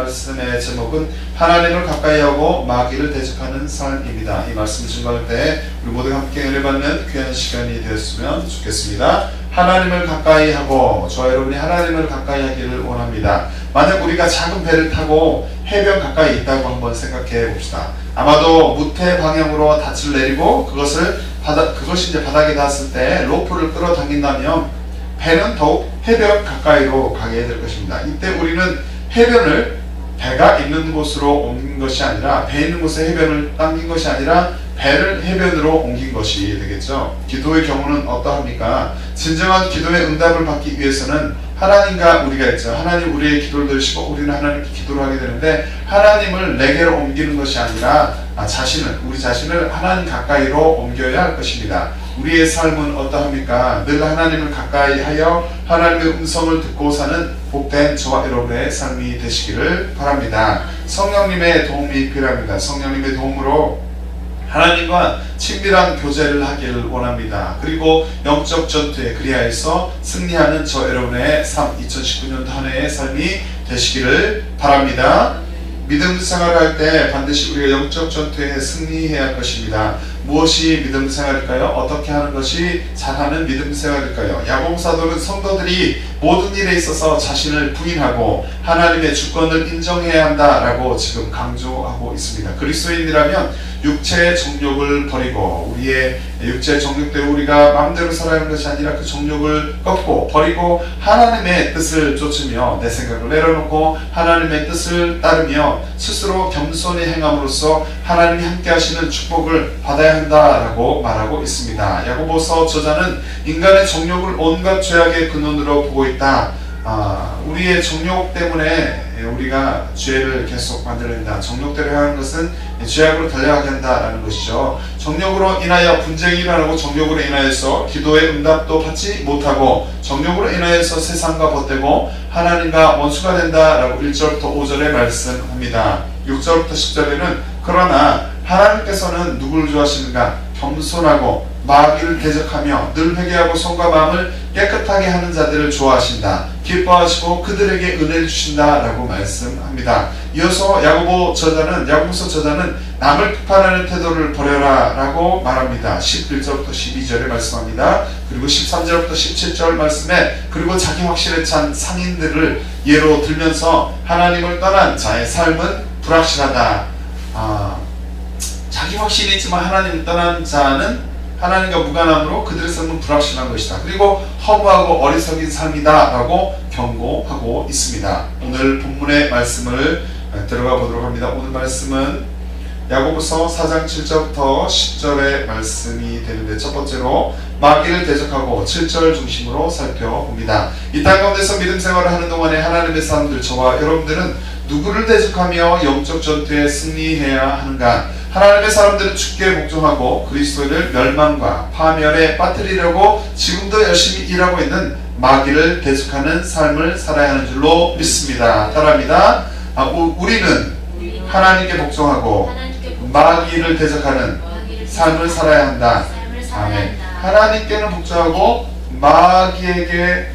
말씀의 제목은 하나님을 가까이 하고 마귀를 대적하는 삶입니다. 이 말씀을 증거할 때 우리 모두 함께 은혜 받는 귀한 시간이 되었으면 좋겠습니다. 하나님을 가까이 하고, 저와 여러분이 하나님을 가까이 하기를 원합니다. 만약 우리가 작은 배를 타고 해변 가까이 있다고 한번 생각해 봅시다. 아마도 무태 방향으로 닻을 내리고 그것이 이제 바닥에 닿았을 때 로프를 끌어당긴다면 배는 더욱 해변 가까이로 가게 될 것입니다. 이때 우리는 해변을 배가 있는 곳으로 옮긴 것이 아니라, 배 있는 곳에 해변을 당긴 것이 아니라 배를 해변으로 옮긴 것이 되겠죠. 기도의 경우는 어떠합니까? 진정한 기도의 응답을 받기 위해서는 하나님과 우리가 있죠. 하나님 우리의 기도를 들으시고 우리는 하나님께 기도를 하게 되는데, 하나님을 내게로 옮기는 것이 아니라 우리 자신을 하나님 가까이로 옮겨야 할 것입니다. 우리의 삶은 어떠합니까? 늘 하나님을 가까이 하여 하나님의 음성을 듣고 사는 복된 저와 여러분의 삶이 되시기를 바랍니다. 성령님의 도움이 필요합니다. 성령님의 도움으로 하나님과 친밀한 교제를 하기를 원합니다. 그리고 영적 전투에 그리하여서 승리하는 저 여러분의 2019년도 한 해의 삶이 되시기를 바랍니다. 믿음 생활을 할 때 반드시 우리가 영적 전투에 승리해야 할 것입니다. 무엇이 믿음 생활일까요? 어떻게 하는 것이 잘하는 믿음 생활일까요? 야고보 사도는 성도들이 모든 일에 있어서 자신을 부인하고 하나님의 주권을 인정해야 한다라고 지금 강조하고 있습니다. 그리스도인이라면 육체의 정욕을 버리고, 우리의 육체의 정욕대로 우리가 마음대로 살아야 하는 것이 아니라 그 정욕을 꺾고 버리고 하나님의 뜻을 쫓으며 내 생각을 내려놓고 하나님의 뜻을 따르며 스스로 겸손히 행함으로써 하나님이 함께 하시는 축복을 받아야 한다라고 말하고 있습니다. 야고보서 저자는 인간의 정욕을 온갖 죄악의 근원으로 보고 있다. 우리의 정욕 때문에 우리가 죄를 계속 만들어낸다. 정욕대로 하는 것은 죄악으로 달려가게 한다라는 것이죠. 정욕으로 인하여 분쟁이 일어나고, 정욕으로 인하여서 기도의 응답도 받지 못하고, 정욕으로 인하여서 세상과 벗되고 하나님과 원수가 된다라고 1절부터 5절에 말씀합니다. 6절부터 10절에는 그러나 하나님께서는 누구를 좋아하시는가? 겸손하고 마귀를 대적하며 늘 회개하고 손과 마음을 깨끗하게 하는 자들을 좋아하신다. 기뻐하시고 그들에게 은혜를 주신다 라고 말씀합니다. 이어서 야고보서 저자는 남을 비판하는 태도를 버려라 라고 말합니다. 11절부터 12절에 말씀합니다. 그리고 13절부터 17절 말씀에 그리고 자기 확신에 찬 상인들을 예로 들면서 하나님을 떠난 자의 삶은 불확실하다. 자기 확신이 있지만 하나님을 떠난 자는 하나님과 무관함으로 그들의 삶은 불확실한 것이다. 그리고 허무하고 어리석인 삶이다 라고 경고하고 있습니다. 오늘 본문의 말씀을 들어가 보도록 합니다. 오늘 말씀은 야고보서 4장 7절부터 10절의 말씀이 되는데, 첫 번째로 마귀를 대적하고 7절 중심으로 살펴봅니다. 이 땅 가운데서 믿음 생활을 하는 동안에 하나님의 사람들, 저와 여러분들은 누구를 대적하며 영적 전투에 승리해야 하는가? 하나님의 사람들은 주께 복종하고 그리스도를 멸망과 파멸에 빠뜨리려고 지금도 열심히 일하고 있는 마귀를 대적하는 삶을 살아야 하는 줄로 믿습니다. 따라합니다. 우리는 하나님께 복종하고 마귀를 대적하는 삶을 살아야 한다. 아멘. 하나님께는 복종하고 마귀에게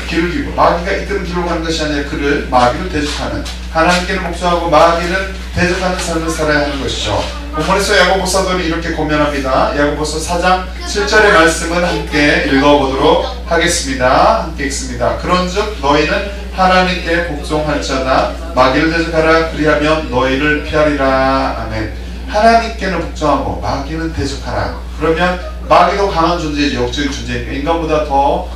길을 기고, 마귀가 이끄는 길로 가는 것이 아니라 마귀를 대적하는, 하나님께는 복종하고 마귀를 대적하는 삶을 살아야 하는 것이죠. 본문에서 야고보 사도는 이렇게 고면합니다. 야고보서 4장 7절의 말씀을 함께 읽어보도록 하겠습니다. 함께 읽습니다. 그런즉 너희는 하나님께 복종할지어다 마귀를 대적하라. 그리하면 너희를 피하리라. 아멘. 하나님께는 복종하고 마귀는 대적하라. 그러면 마귀도 강한 존재이지, 역적인 존재니까 인간보다 더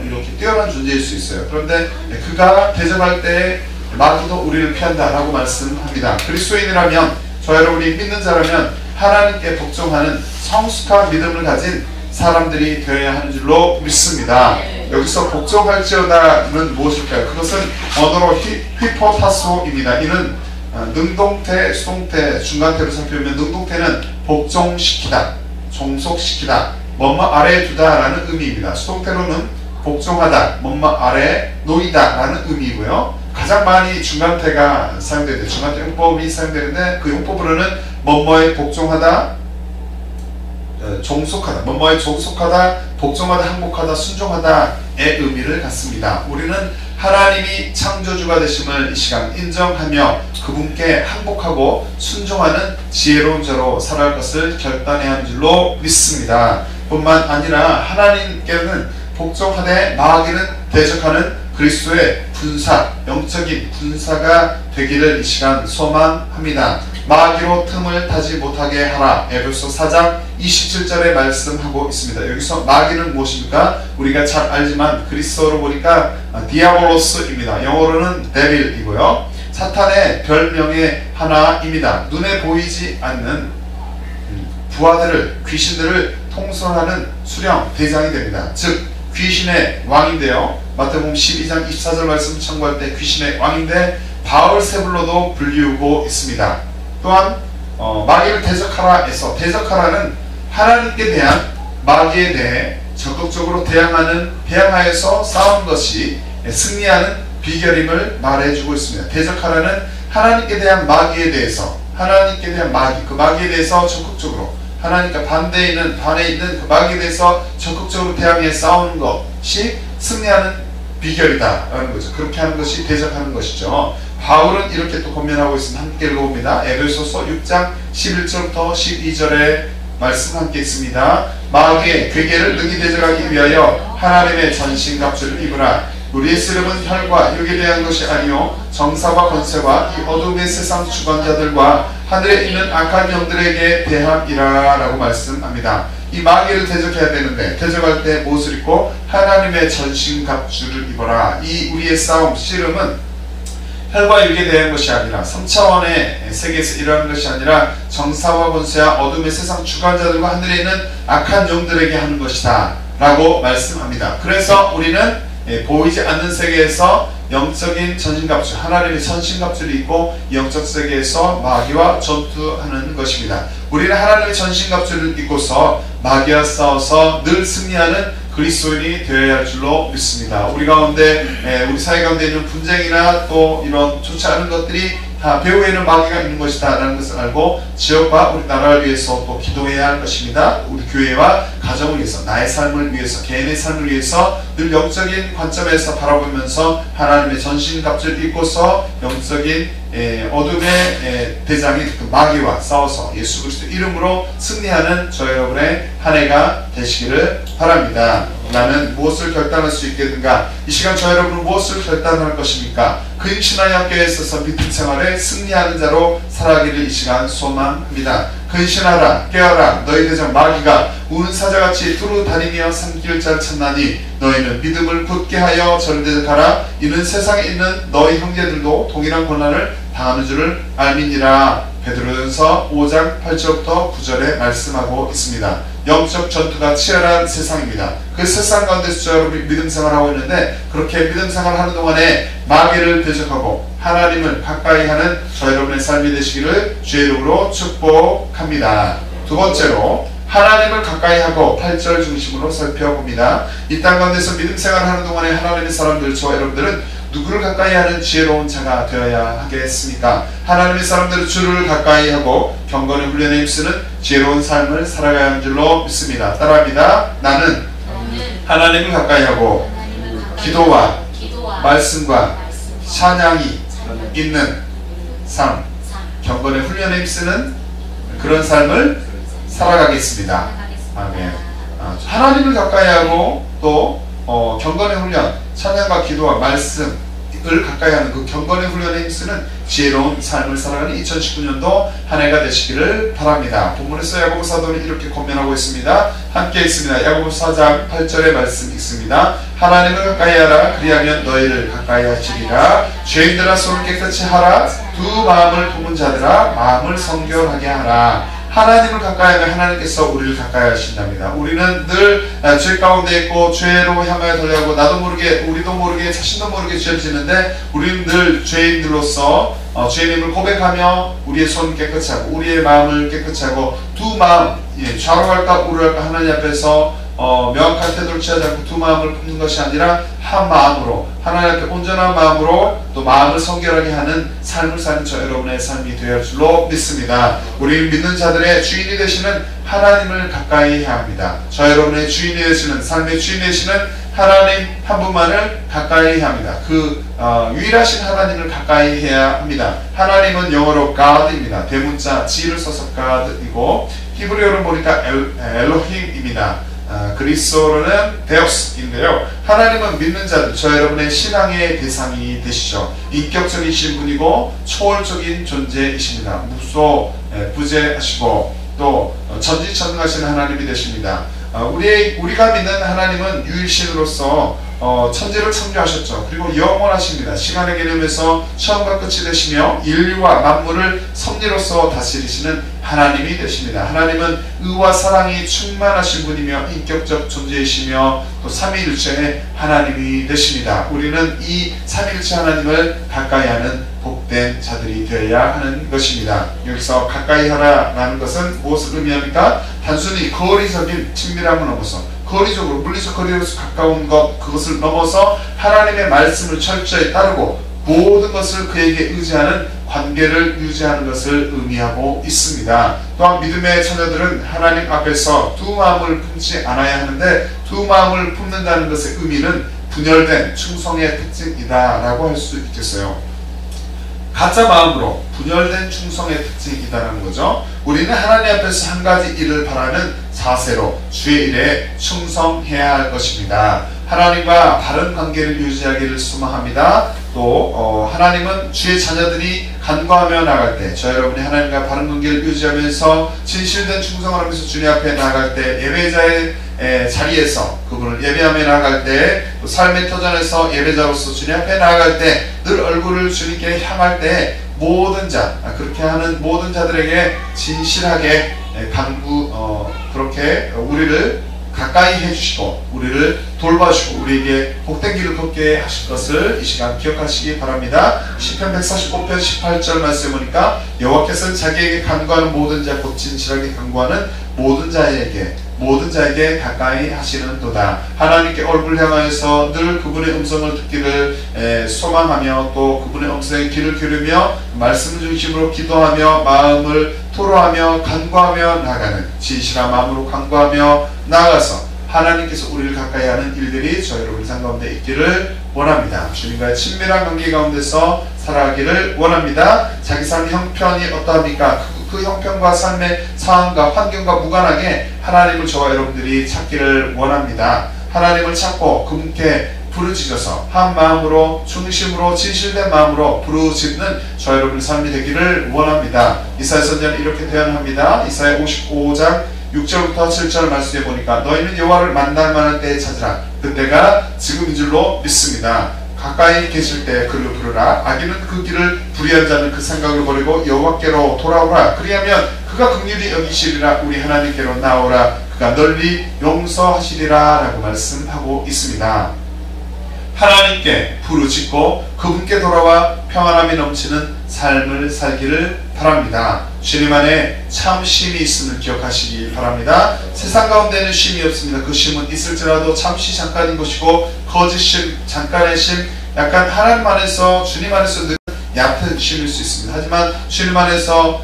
이렇게 뛰어난 존재일 수 있어요. 그런데 그가 대적할 때 마귀도 우리를 피한다라고 말씀합니다. 그리스도인이라면, 저 여러분이 믿는 자라면 하나님께 복종하는 성숙한 믿음을 가진 사람들이 되어야 하는 줄로 믿습니다. 여기서 복종할지어다는 무엇일까요? 그것은 언어로 휘포타소입니다. 이는 능동태, 수동태, 중간태로 살펴보면 능동태는 복종시키다, 종속시키다, 뭔가 아래에 두다 라는 의미입니다. 수동태로는 복종하다, 뭔가 아래에 놓이다 라는 의미이고요. 가장 많이 중간태가 사용되는데, 중간태 용법이 사용되는데, 그 용법으로는 뭐뭐에 복종하다, 종속하다, 뭐뭐에 종속하다, 복종하다, 항복하다, 순종하다의 의미를 갖습니다. 우리는 하나님이 창조주가 되심을 이 시간 인정하며 그분께 항복하고 순종하는 지혜로운 자로 살아갈 것을 결단해야 하는 줄로 믿습니다. 뿐만 아니라 하나님께는 복종하되 마귀는 대적하는 그리스도의 군사, 영적인 군사가 되기를 이 시간 소망합니다. 마귀로 틈을 타지 못하게 하라. 에베소 4장 27절에 말씀하고 있습니다. 여기서 마귀는 무엇입니까? 우리가 잘 알지만 그리스어로 보니까 디아볼로스입니다. 영어로는 데빌이고요. 사탄의 별명의 하나입니다. 눈에 보이지 않는 부하들을, 귀신들을 통솔하는 수령 대장이 됩니다. 즉 귀신의 왕인데요. 마태복음 12장 24절 말씀 참고할 때 귀신의 왕인데 바울세불로도 불리우고 있습니다. 또한 마귀를 대적하라 해서 대적하라는 하나님께 대한 마귀에 대해 적극적으로 대항하여서 싸우는 것이 승리하는 비결임을 말해주고 있습니다. 대적하라는 하나님께 대한 마귀에 대해서 하나님께 대한 마귀, 그 마귀에 대해서 적극적으로 하나님과 반대에 있는 그 마귀에 대해서 적극적으로 대항해 싸우는 것이 승리하는 비결이다라는 거죠. 그렇게 하는 것이 대적하는 것이죠. 바울은 이렇게 또 권면하고 있습니다. 함께 읽어봅니다. 에베소서 6장 11절부터 12절의 말씀 함께 있습니다. 마귀의 괴계를 능히 대적하기 위하여 하나님의 전신갑주를 입으라. 우리의 씨름은 혈과 육에 대한 것이 아니요 정사와 권세와 이 어둠의 세상 주관자들과 하늘에 있는 악한 영들에게 대함이라 라고 말씀합니다. 이 마귀를 대적해야 되는데 대적할 때 무엇을 입고 하나님의 전신갑주를 입어라. 이 우리의 싸움, 씨름은 혈과 육에 대한 것이 아니라 3차원의 세계에서 일어나는 것이 아니라 정사와 권세와 어둠의 세상 주관자들과 하늘에 있는 악한 영들에게 하는 것이다 라고 말씀합니다. 그래서 우리는 보이지 않는 세계에서 영적인 전신갑주, 하나님의 전신갑주를 입고 영적 세계에서 마귀와 전투하는 것입니다. 우리는 하나님의 전신갑주를 입고서 마귀와 싸워서 늘 승리하는 그리스도인이 되어야 할 줄로 믿습니다. 우리 가운데, 우리 사회 가운데 있는 분쟁이나 또 이런 좋지 않은 것들이 다 배후에는 마귀가 있는 것이다 라는 것을 알고 지역과 우리 나라를 위해서 또 기도해야 할 것입니다. 우리 교회와 가정을 위해서, 나의 삶을 위해서, 개인의 삶을 위해서 늘 영적인 관점에서 바라보면서 하나님의 전신갑주를 입고서 영적인 어둠의 대장인 그 마귀와 싸워서 예수 그리스도 이름으로 승리하는 저 여러분의 한 해가 되시기를 바랍니다. 나는 무엇을 결단할 수 있겠는가? 이 시간 저 여러분은 무엇을 결단할 것입니까? 근신하여 있어서 믿음 생활에 승리하는 자로 살아가기를 이 시간 소망합니다. 근신하라, 깨어라, 너희 대장 마귀가 우는 사자같이 두루 다니며 삼킬 자를 찾나니 너희는 믿음을 굳게 하여 저를 대적하라. 이는 세상에 있는 너희 형제들도 동일한 고난을 당하는 줄을 알미니라. 베드로전서 5장 8절부터 9절에 말씀하고 있습니다. 영적 전투가 치열한 세상입니다. 그 세상 가운데서 저 여러분이 믿음 생활하고 있는데 그렇게 믿음 생활하는 동안에 마귀를 대적하고 하나님을 가까이 하는 저 여러분의 삶이 되시기를 주의 이름으로 축복합니다. 두 번째로 하나님을 가까이 하고 8절 중심으로 살펴봅니다. 이 땅 가운데서 믿음 생활하는 동안에 하나님의 사람들, 저와 여러분들은 누구를 가까이 하는 지혜로운 자가 되어야 하겠습니까? 하나님의 사람들은 주를 가까이 하고 경건의 훈련에 힘쓰는 지혜로운 삶을 살아가야 하는 줄로 믿습니다. 따라합니다. 나는 하나님을 가까이 하고 기도와 말씀과 찬양이 있는 삶, 경건의 훈련에 힘쓰는 그런 삶을 살아가겠습니다. 아멘. 하나님을 가까이 하고 또 경건의 훈련, 찬양과 기도와 말씀을 가까이 하는 그 경건의 훈련에 힘쓰는 지혜로운 삶을 살아가는 2019년도 한 해가 되시기를 바랍니다. 본문에서 야고보 사도는 이렇게 권면하고 있습니다. 함께 있습니다. 야고보 4장 8절의 말씀 있습니다. 하나님을 가까이 하라. 그리하면 너희를 가까이 하시리라. 죄인들아 손을 깨끗이 하라. 두 마음을 품은 자들아 마음을 성결하게 하라. 하나님을 가까이 하면 하나님께서 우리를 가까이 하신답니다. 우리는 늘 죄 가운데 있고 죄로 향하여 달려가고 나도 모르게 우리도 모르게 자신도 모르게 죄를 짓는데 우리는 늘 죄인들로서 죄인임을 고백하며 우리의 손을 깨끗이 하고 우리의 마음을 깨끗이 하고 두 마음, 좌로 갈까 우로 갈까 하나님 앞에서 명확한 태도를 취하지 않고 두 마음을 품는 것이 아니라 한 마음으로 하나님 앞에 온전한 마음으로 또 마음을 성결하게 하는 삶을 사는 저 여러분의 삶이 되어야 할 줄로 믿습니다. 우리 믿는 자들의 주인이 되시는 하나님을 가까이 해야 합니다. 저 여러분의 주인이 되시는 삶의 주인이 되시는 하나님 한 분만을 가까이 합니다. 그 유일하신 하나님을 가까이 해야 합니다. 하나님은 영어로 God입니다. 대문자 G를 써서 God이고 히브리어로 보니까 엘로힘입니다. 그리스어로는 데오스인데요. 하나님은 믿는 자들, 저 여러분의 신앙의 대상이 되시죠. 인격적이신 분이고 초월적인 존재이십니다. 부재하시고 또 전지전능하신 하나님이 되십니다. 우리가 믿는 하나님은 유일신으로서 천지를 창조하셨죠. 그리고 영원하십니다. 시간의 개념에서 처음과 끝이 되시며 인류와 만물을 섭리로서 다스리시는 하나님이 되십니다. 하나님은 의와 사랑이 충만하신 분이며 인격적 존재이시며 또 삼위일체의 하나님이 되십니다. 우리는 이 삼위일체 하나님을 가까이 하는 복된 자들이 되어야 하는 것입니다. 여기서 가까이 하라라는 것은 무엇을 의미합니까? 단순히 거리적인 친밀함을 넘어서 거리적으로 물리적 거리로서 가까운 것, 그것을 넘어서 하나님의 말씀을 철저히 따르고 모든 것을 그에게 의지하는 관계를 유지하는 것을 의미하고 있습니다. 또한 믿음의 자녀들은 하나님 앞에서 두 마음을 품지 않아야 하는데 두 마음을 품는다는 것의 의미는 분열된 충성의 특징이다 라고 할 수 있겠어요. 가짜 마음으로 분열된 충성의 특징이다라는 거죠. 우리는 하나님 앞에서 한 가지 일을 바라는 자세로 주의 일에 충성해야 할 것입니다. 하나님과 바른 관계를 유지하기를 소망합니다. 또 하나님은 주의 자녀들이 간구하며 나갈 때, 저 여러분이 하나님과 바른 관계를 유지하면서 진실된 충성을 하면서 주님 앞에 나갈 때, 예배자의 자리에서 그분을 예배하며 나갈 때, 또 삶의 터전에서 예배자로서 주님 앞에 나갈 때, 늘 얼굴을 주님께 향할 때 모든 자, 그렇게 하는 모든 자들에게 진실하게 그렇게 우리를 가까이 해주시고 우리를 돌봐주시고 우리에게 복된 길을 걷게 하실 것을 이 시간 기억하시기 바랍니다. 시편 145편 18절 말씀에 보니까 여호와께서는 자기에게 간구하는 모든 자 곧 진실하게 간구하는 모든 자에게 가까이 하시는도다. 하나님께 얼굴 향하여서 늘 그분의 음성을 듣기를 소망하며 또 그분의 음성에 귀를 기울이며 말씀 중심으로 기도하며 마음을 토로하며 간구하며 나아가는 진실한 마음으로 간구하며 나아가서 하나님께서 우리를 가까이 하는 일들이 저 여러분 삶 가운데 있기를 원합니다. 주님과의 친밀한 관계 가운데서 살아가기를 원합니다. 자기 삶의 형편이 어떠합니까? 그 형편과 삶의 상황과 환경과 무관하게 하나님을 저와 여러분들이 찾기를 원합니다. 하나님을 찾고 그분께 부르짖어서 한 마음으로 중심으로 진실된 마음으로 부르짖는 저 여러분의 삶이 되기를 원합니다. 이사야 선지자는 이렇게 대언합니다. 이사야 55장 6절부터 7절 말씀해 보니까 너희는 여호와를 만날 만한 때에 찾으라. 그때가 지금인 줄로 믿습니다. 가까이 계실 때 그를 부르라. 악인은 그 길을 불의한 자는 그 생각을 버리고 여호와께로 돌아오라. 그리하면 그가 긍휼히 여기시리라. 우리 하나님께로 나오라. 그가 널리 용서하시리라 라고 말씀하고 있습니다. 하나님께 부르짖고 그분께 돌아와 평안함이 넘치는 삶을 살기를 바랍니다. 주님 안에 참 쉼이 있음을 기억하시기 바랍니다. 세상 가운데는 쉼이 없습니다. 그 쉼은 있을지라도 잠시 잠깐인 것이고 거짓 쉼, 잠깐의 쉼, 약간 하나님 안에서 주님 안에서 늘 얕은 쉼일 수 있습니다. 하지만 주님 안에서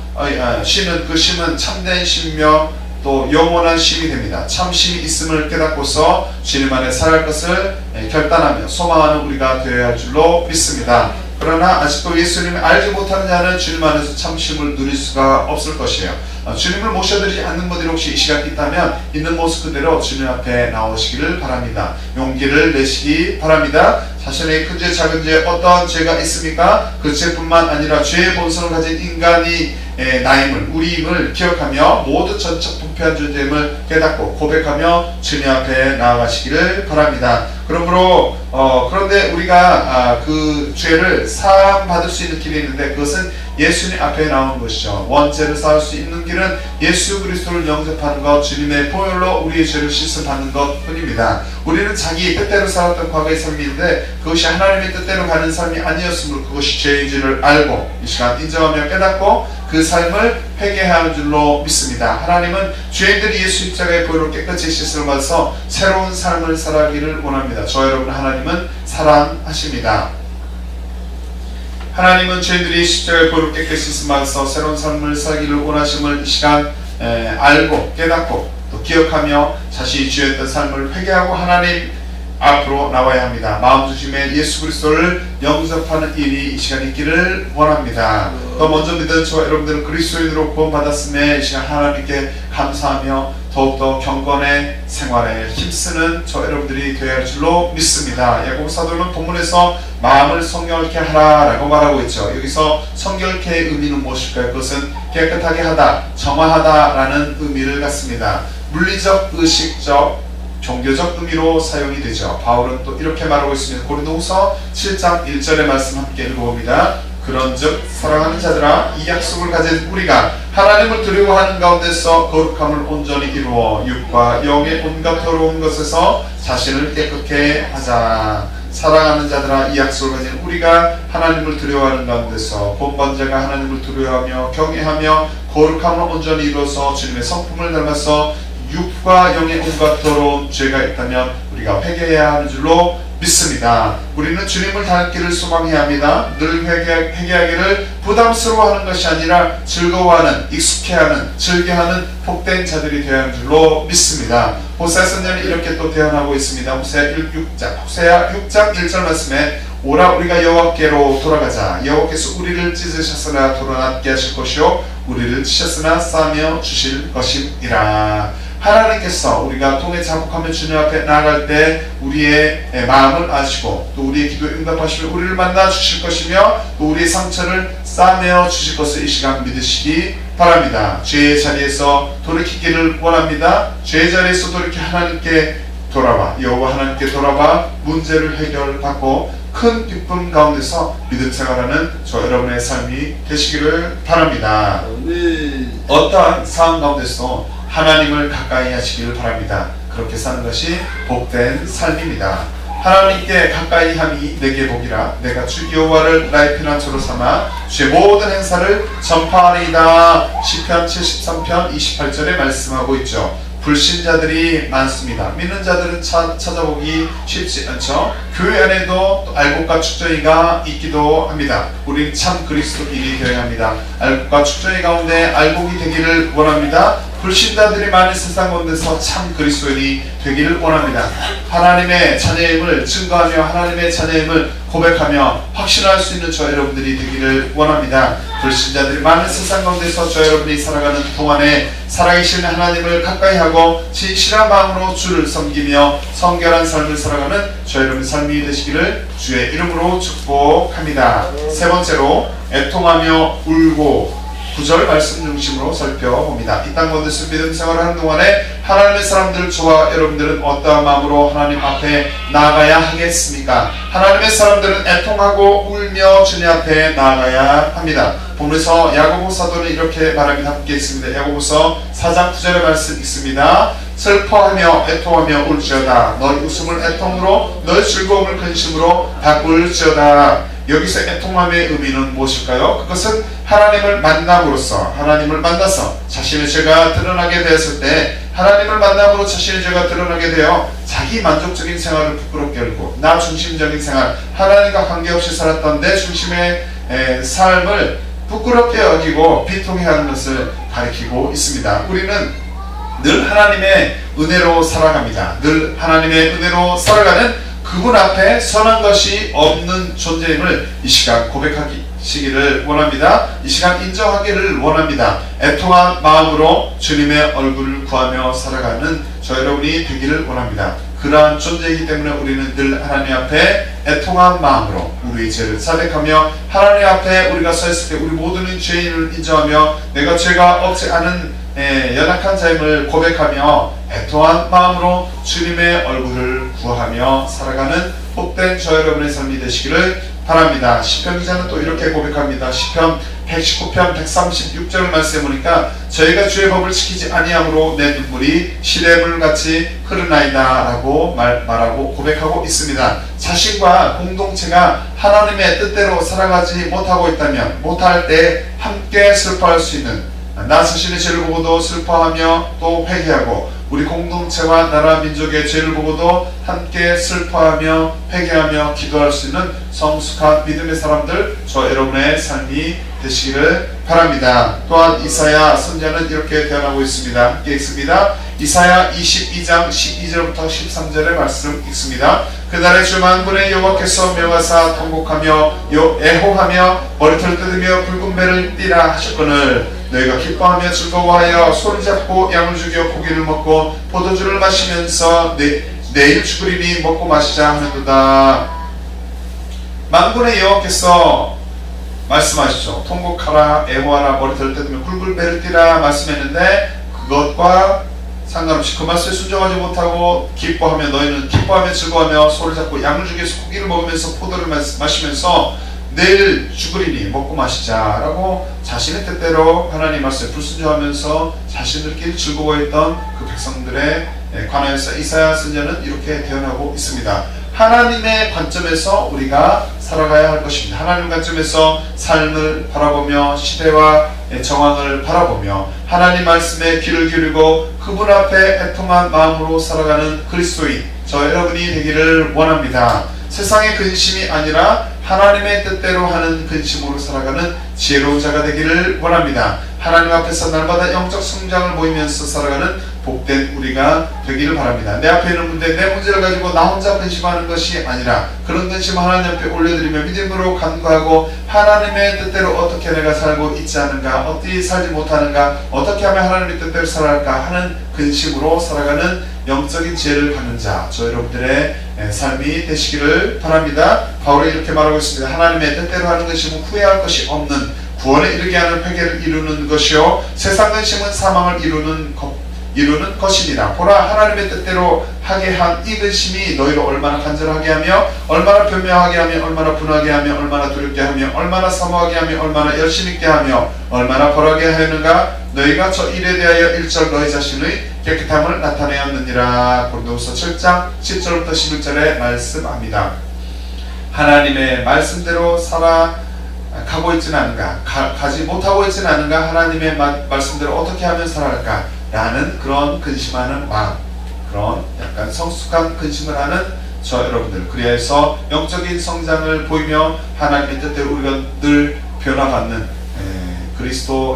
쉬는 그 쉼은 참된 쉼이며 또 영원한 쉼이 됩니다. 참 쉼이 있음을 깨닫고서 주님 안에 살아갈 것을 결단하며 소망하는 우리가 되어야 할 줄로 믿습니다. 그러나 아직도 예수님을 알지 못하는 자는 주님 안에서 참 쉼을 누릴 수가 없을 것이에요. 주님을 모셔드리지 않는 분들이 혹시 이 시간 있다면 있는 모습 그대로 주님 앞에 나오시기를 바랍니다. 용기를 내시기 바랍니다. 자신의 큰 죄 작은 죄 어떠한 죄가 있습니까? 그 죄뿐만 아니라 죄의 본성을 가진 인간이 나임을 우리임을 기억하며 모두 전적 부패한 존재임을 깨닫고 고백하며 주님 앞에 나아가시기를 바랍니다. 그러므로 그런데 우리가 그 죄를 사함 받을 수 있는 길이 있는데 그것은 예수님 앞에 나오는 것이죠. 원죄를 쌓을 수 있는 길은 예수 그리스도를 영접하는 것, 주님의 보혈로 우리의 죄를 씻음 받는 것 뿐입니다. 우리는 자기 뜻대로 살았던 과거의 삶인데 그것이 하나님의 뜻대로 가는 삶이 아니었으므로 그것이 죄인 줄을 알고 이 시간 인정하며 깨닫고 그 삶을 회개해야 하는 줄로 믿습니다. 하나님은 죄인들이 예수 십자가의 보혈로 깨끗이 씻음을 받아서 새로운 삶을 살아가기를 원합니다. 저 여러분 하나님은 사랑하십니다. 하나님은 죄인들이 십자가의 보혈로 깨끗이 씻음을 받아서 새로운 삶을 살기를 원하심을 이 시간 알고 깨닫고 또 기억하며 자신이 죄했던 삶을 회개하고 하나님 앞으로 나와야 합니다. 마음 중심에 예수 그리스도를 영접하는 일이 이 시간에 있기를 원합니다. 또 먼저 믿은 저와 여러분들은 그리스도인으로 구원받았음에 이 시간 하나님께 감사하며 더욱더 경건의 생활에 힘쓰는 저 여러분들이 되어야 할 줄로 믿습니다. 야고보 사도는 본문에서 마음을 성결케 하라라고 말하고 있죠. 여기서 성결케의 의미는 무엇일까요? 그것은 깨끗하게 하다, 정화하다라는 의미를 갖습니다. 물리적, 의식적, 종교적 의미로 사용이 되죠. 바울은 또 이렇게 말하고 있습니다. 고린도후서 7장 1절의 말씀 함께 읽어봅니다. 그런즉 사랑하는 자들아, 이 약속을 가진 우리가 하나님을 두려워하는 가운데서 거룩함을 온전히 이루어 육과 영의 온갖 더러운 것에서 자신을 깨끗게 하자. 사랑하는 자들아, 이 약속을 가진 우리가 하나님을 두려워하는 가운데서 본번 자가 하나님을 두려워하며 경외하며 거룩함을 온전히 이루어서 주님의 성품을 닮아서 육과 영의 온갖 더러운 죄가 있다면 우리가 회개해야 하는 줄로 믿습니다. 우리는 주님을 닮기를 소망해야 합니다. 늘 회개하기를 부담스러워하는 것이 아니라 즐거워하는, 익숙해하는, 즐겨하는 복된 자들이 되어야 하는 줄로 믿습니다. 호세아 선지자는 이렇게 또 대언하고 있습니다. 호세아 6장 1절 말씀에 오라 우리가 여호와께로 돌아가자. 여호와께서 우리를 찢으셨으나 돌아낫게 하실 것이요 우리를 치셨으나 싸며 주실 것임이라. 하나님께서 우리가 통해 자복하며 주님 앞에 나아갈 때 우리의 마음을 아시고 또 우리의 기도에 응답하시며 우리를 만나 주실 것이며 또 우리의 상처를 싸매어 주실 것을 이 시간 믿으시기 바랍니다. 죄의 자리에서 돌이키기를 원합니다. 죄의 자리에서 돌이켜 하나님께 돌아와 여호와 하나님께 돌아와 문제를 해결받고 큰 기쁨 가운데서 믿음 생활하는 저 여러분의 삶이 되시기를 바랍니다. 어떠한 상황 가운데서 하나님을 가까이 하시기를 바랍니다. 그렇게 사는 것이 복된 삶입니다. 하나님께 가까이 함이 내게 복이라. 내가 주 여호와를 나의 피난처로 삼아 주의 모든 행사를 전파하리이다. 시편 73편 28절에 말씀하고 있죠. 불신자들이 많습니다. 믿는 자들은 찾아보기 쉽지 않죠. 교회 안에도 알곡과 축전이가 있기도 합니다. 우리는 참 그리스도인이 되어야 합니다. 알곡과 축전이 가운데 알곡이 되기를 원합니다. 불신자들이 많은 세상 가운데서 참 그리스도인이 되기를 원합니다. 하나님의 자녀임을 증거하며 하나님의 자녀임을 고백하며 확신할 수 있는 저 여러분들이 되기를 원합니다. 불신자들이 많은 세상 가운데서 저 여러분이 살아가는 동안에 살아계신 하나님을 가까이 하고 진실한 마음으로 주를 섬기며 성결한 삶을 살아가는 저 여러분의 삶이 되시기를 주의 이름으로 축복합니다. 세 번째로 애통하며 울고 9절 말씀 중심으로 살펴봅니다. 이 땅 가운데서 믿음 생활을 하는 동안에 하나님의 사람들, 저와 여러분들은 어떠한 마음으로 하나님 앞에 나아가야 하겠습니까? 하나님의 사람들은 애통하고 울며 주님 앞에 나아가야 합니다. 본문에서 야고보 사도는 이렇게 말합니다. 함께 있습니다. 야고보서 4장 9절의 말씀 있습니다. 슬퍼하며 애통하며 울지어다. 너희 웃음을 애통으로 너희 즐거움을 근심으로 바꿀지어다. 여기서 애통함의 의미는 무엇일까요? 그것은 하나님을 만남으로써 하나님을 만나서 자신의 죄가 드러나게 되었을 때 하나님을 만남으로 자신의 죄가 드러나게 되어 자기 만족적인 생활을 부끄럽게 여기고 나 중심적인 생활, 하나님과 관계없이 살았던 내 중심의 삶을 부끄럽게 여기고 비통해하는 것을 가리키고 있습니다. 우리는 늘 하나님의 은혜로 살아갑니다. 늘 하나님의 은혜로 살아가는 그분 앞에 선한 것이 없는 존재임을 이 시간 고백하시기를 원합니다. 이 시간 인정하기를 원합니다. 애통한 마음으로 주님의 얼굴을 구하며 살아가는 저 여러분이 되기를 원합니다. 그러한 존재이기 때문에 우리는 늘 하나님 앞에 애통한 마음으로 우리의 죄를 자백하며 하나님 앞에 우리가 서 있을 때 우리 모두는 죄인을 인정하며 내가 죄가 없지 않은 연약한 자임을 고백하며 애통한 마음으로 주님의 얼굴을 구하며 살아가는 복된 저 여러분의 삶이 되시기를 바랍니다. 시편 기자는 또 이렇게 고백합니다. 시편 119편 136절 말씀에 보니까 저희가 주의 법을 지키지 아니함으로 내 눈물이 시냇물같이 흐르나이다 라고 말하고 고백하고 있습니다. 자신과 공동체가 하나님의 뜻대로 살아가지 못하고 있다면 못할 때 함께 슬퍼할 수 있는 나 자신의 죄를 보고도 슬퍼하며 또 회개하고 우리 공동체와 나라 민족의 죄를 보고도 함께 슬퍼하며 회개하며 기도할 수 있는 성숙한 믿음의 사람들 저 여러분의 삶이 되시기를 바랍니다. 또한 이사야 선지자는 이렇게 대언하고 있습니다. 함께 읽습니다. 이사야 22장 12절부터 13절의 말씀 읽습니다. 그날에 주 만군의 여호와께서 명하사 통곡하며 애호하며 머리털을 뜯으며 붉은 배를 띠라 하셨거늘 너희가 기뻐하며 즐거워하여 소리잡고 양을 죽여 고기를 먹고 포도주를 마시면서 내일 죽으리니 먹고 마시자 하는도다. 만군의 여호와께서 말씀하시죠. 통곡하라 애호하라 머리털을 뜯으며 굵은 배를 띠라 말씀했는데 그것과 상관없이 그 말씀에 순종하지 못하고 기뻐하며 너희는 기뻐하며 즐거워하며 소리잡고 양을 죽여서 고기를 먹으면서 포도를 마시면서 내일 죽으리니 먹고 마시자 라고 자신의 뜻대로 하나님 말씀에 불순종하면서 자신들끼리 즐거워했던 그 백성들의 관하여서 이사야 선지자는 이렇게 대언하고 있습니다. 하나님의 관점에서 우리가 살아가야 할 것입니다. 하나님 관점에서 삶을 바라보며 시대와 정황을 바라보며 하나님 말씀에 귀를 기울이고 그분 앞에 애통한 마음으로 살아가는 그리스도인 저 여러분이 되기를 원합니다. 세상의 근심이 아니라 하나님의 뜻대로 하는 근심으로 살아가는 지혜로운 자가 되기를 원합니다. 하나님 앞에서 날마다 영적 성장을 보이면서 살아가는 복된 우리가 되기를 바랍니다. 내 앞에 있는 문제, 내 문제를 가지고 나 혼자 근심하는 것이 아니라 그런 근심 하나님 앞에 올려드리며 믿음으로 간구하고 하나님의 뜻대로 어떻게 내가 살고 있지 않은가, 어떻게 살지 못하는가, 어떻게 하면 하나님의 뜻대로 살아갈까 하는 근심으로 살아가는 영적인 지혜를 갖는 자, 저 여러분들의 삶이 되시기를 바랍니다. 바울이 이렇게 말하고 있습니다. 하나님의 뜻대로 하는 것이면 후회할 것이 없는 구원에 이르게 하는 회개를 이루는 것이요 세상 근심은 사망을 이루는 것이니라. 보라 하나님의 뜻대로 하게 한 이 근심이 너희를 얼마나 간절하게 하며 얼마나 변명하게 하며 얼마나 분하게 하며 얼마나 두렵게 하며 얼마나 사모하게 하며 얼마나 열심 있게 하며 얼마나 벌하게 하였는가. 너희가 저 일에 대하여 일절 너희 자신의 깨끗함을 나타내었느니라. 고린도후서 7장 10절부터 11절에 말씀합니다. 하나님의 말씀대로 살아가고 있지는 않은가, 가지 못하고 있지는 않은가, 하나님의 말씀대로 어떻게 하면 살아갈까 라는 그런 근심하는 마음, 그런 약간 성숙한 근심을 하는 저 여러분들, 그리하여서 영적인 성장을 보이며 하나님의 뜻대로 우리가 늘 변화받는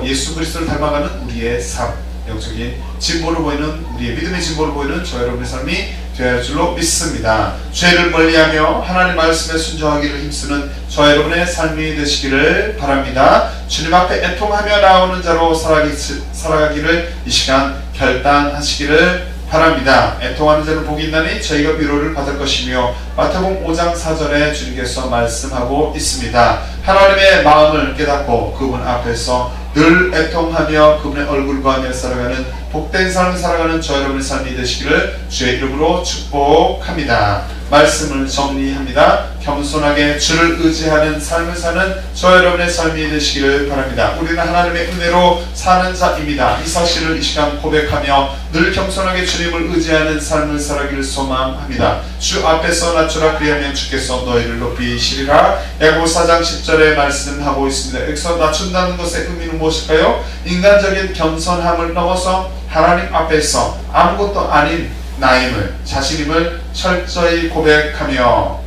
예수 그리스도를 닮아가는 우리의 삶, 영적인 진보를 보이는 우리의 믿음의 진보를 보이는 저 여러분의 삶이 되어야 할 줄로 믿습니다. 죄를 멀리하며 하나님 말씀에 순종하기를 힘쓰는 저 여러분의 삶이 되시기를 바랍니다. 주님 앞에 애통하며 나오는 자로 살아가기를 이 시간 결단하시기를 바랍니다. 애통하는 자는 복이 있나니 저희가 위로를 받을 것이며 마태복음 5장 4절에 주님께서 말씀하고 있습니다. 하나님의 마음을 깨닫고 그분 앞에서 늘 애통하며 그분의 얼굴을 구하며 살아가는 복된 삶을 살아가는 저 여러분의 삶이 되시기를 주의 이름으로 축복합니다. 말씀을 정리합니다. 겸손하게 주를 의지하는 삶을 사는 저 여러분의 삶이 되시기를 바랍니다. 우리는 하나님의 은혜로 사는 자입니다. 이 사실을 이 시간 고백하며 늘 겸손하게 주님을 의지하는 삶을 살아가기를 소망합니다. 주 앞에서 낮추라 그리하면 주께서 너희를 높이시리라. 야고보서 4장 10절에 말씀하고 있습니다. 여기서 낮춘다는 것의 의미는 무엇일까요? 인간적인 겸손함을 넘어서 하나님 앞에서 아무것도 아닌 나임을, 자신임을 철저히 고백하며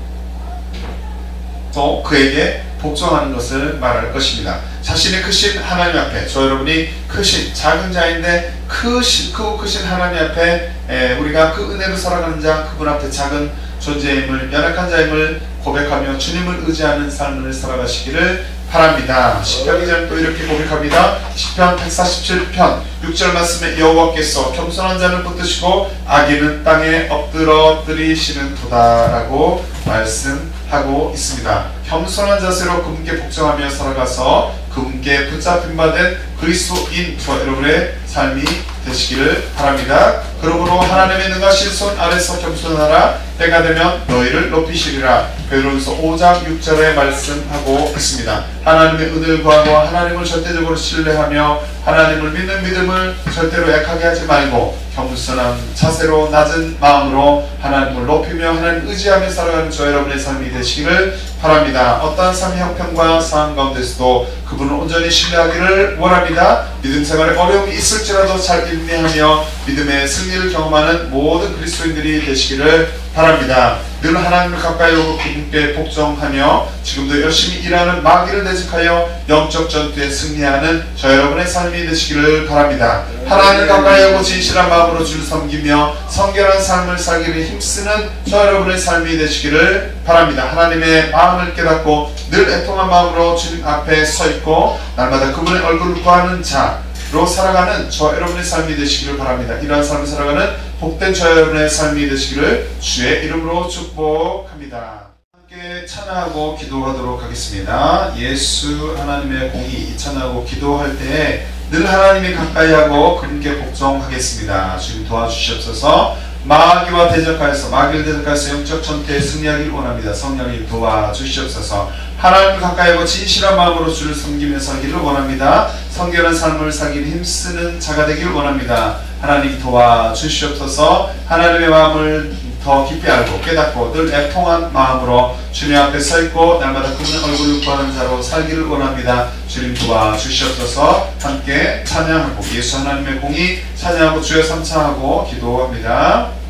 또 그에게 복종하는 것을 말할 것입니다. 자신의 크신 하나님 앞에, 저 여러분이 크신 작은 자인데 크고 크신 하나님 앞에 우리가 그 은혜로 살아가는 자, 그분 앞에 작은 존재임을, 연약한 자임을 고백하며 주님을 의지하는 삶을 살아가시기를 바랍니다. 시편 2절 또 이렇게 고백합니다. 시편 147편 6절 말씀에 여호와께서 겸손한 자는 붙드시고 악인은 땅에 엎드러뜨리시는 도다라고 말씀하고 있습니다. 겸손한 자세로 그분께 복종하며 살아가서 그분께 붙잡힌 바 된 그리스도인 저 여러분의 삶이 되시기를 바랍니다. 그러므로 하나님의 능하신 손 아래서 겸손하라. 때가 되면 너희를 높이시리라. 베드로전서 5장 6절에 말씀하고 있습니다. 하나님의 은혜를 구하고 하나님을 절대적으로 신뢰하며 하나님을 믿는 믿음을 절대로 약하게 하지 말고 겸손한 자세로 낮은 마음으로 하나님을 높이며 하나님을 의지하며 살아가는 저 여러분의 삶이 되시기를 바랍니다. 어떠한 삶의 형편과 상황 가운데서도 그분을 온전히 신뢰하기를 원합니다. 믿음 생활에 어려움이 있을지라도 잘 인내하며 믿음의 승리를 경험하는 모든 그리스도인들이 되시기를 바랍니다. 늘 하나님을 가까이 오고 그분께 복종하며 지금도 열심히 일하는 마귀를 대적하여 영적 전투에 승리하는 저 여러분의 삶이 되시기를 바랍니다. 하나님을 가까이 오고 진실한 마음으로 주를 섬기며 성결한 삶을 살기를 힘쓰는 저 여러분의 삶이 되시기를 바랍니다. 하나님의 마음을 깨닫고 늘 애통한 마음으로 주님 앞에 서 있고 날마다 그분의 얼굴을 구하는 자로 살아가는 저 여러분의 삶이 되시기를 바랍니다. 이러한 삶을 살아가는 복된 저 여러분의 삶이 되시기를 주의 이름으로 축복합니다. 함께 찬양하고 기도하도록 하겠습니다. 예수 하나님의 공의 찬양하고 기도할 때에 늘 하나님이 가까이하고 그분께 복종하겠습니다. 주님 도와주시옵소서. 마귀와 대적하여서 마귀를 대적하여서 영적 전투에 승리하기를 원합니다. 성령님 도와주시옵소서. 하나님을 가까이하고 진실한 마음으로 주를 섬기며 살기를 원합니다. 성결한 삶을 살기를 힘쓰는 자가 되기를 원합니다. 하나님 도와주시옵소서. 하나님의 마음을 더 깊이 알고 깨닫고 늘 애통한 마음으로 주님 앞에 서 있고 날마다 그분의 얼굴을 구하는 자로 살기를 원합니다. 주님 도와주시옵소서. 함께 찬양하고 예수 하나님의 공의 찬양하고 주여 삼차하고 기도합니다.